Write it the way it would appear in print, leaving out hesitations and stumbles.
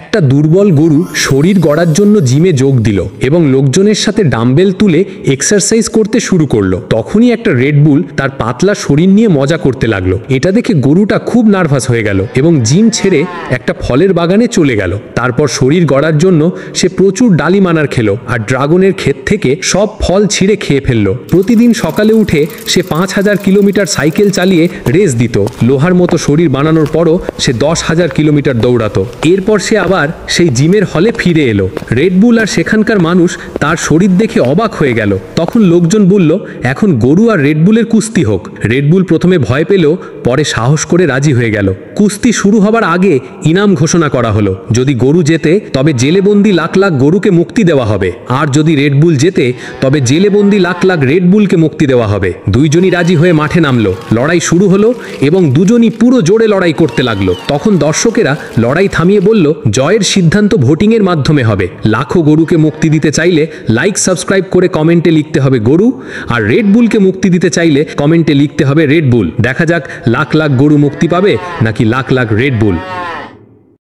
একটা দুর্বল গরু শরীর গড়ার জন্য জিমে যোগ দিল এবং লোকজনের সাথে ডাম্বেল তুলে এক্সারসাইজ করতে শুরু করলো। তখনই একটা রেডবুল তার পাতলা শরীর নিয়ে মজা করতে লাগলো। এটা দেখে গরুটা খুব নার্ভাস হয়ে গেল এবং জিম ছেড়ে একটা ফলের বাগানে চলে গেল। তারপর শরীর গড়ার জন্য সে প্রচুর ডালিমানার খেলো আর ড্রাগনের ক্ষেত থেকে সব ফল ছিঁড়ে খেয়ে ফেললো। প্রতিদিন সকালে উঠে সে 5000 কিলোমিটার সাইকেল চালিয়ে রেস দিত। লোহার মতো শরীর বানানোর পরও সে 10,000 কিলোমিটার দৌড়াতো। এরপর সে আবার সেই জিমের হলে ফিরে এলো। রেডবুল আর সেখানকার মানুষ তার শরীর দেখে অবাক হয়ে গেল। তখন লোকজন বলল, এখন গরু আর রেডবুলের কুস্তি হোক। রেডবুল প্রথমে ভয় পেলেও পরে সাহস করে রাজি হয়ে গেল। কুস্তি শুরু হবার আগে ইনাম ঘোষণা করা হলো। যদি গরু জেতে তবে জেলেবন্দি লাখ লাখ গরুকে মুক্তি দেওয়া হবে, আর যদি রেডবুল জেতে তবে জেলেবন্দি লাখ লাখ রেডবুলকে মুক্তি দেওয়া হবে। দুইজনই রাজি হয়ে মাঠে নামলো। লড়াই শুরু হলো এবং দুজনই পুরো জোরে লড়াই করতে লাগলো। তখন দর্শকেরা লড়াই থামিয়ে বলল, জয়ের সিদ্ধান্ত ভোটিংয়ের মাধ্যমে হবে। লাখো গরুকে মুক্তি দিতে চাইলে লাইক সাবস্ক্রাইব করে কমেন্টে লিখতে হবে গরু, আর রেডবুলকে মুক্তি দিতে চাইলে কমেন্টে লিখতে হবে রেডবুল। দেখা যাক লাখ লাখ গরু মুক্তি পাবে নাকি লাখ লাখ রেডবুল।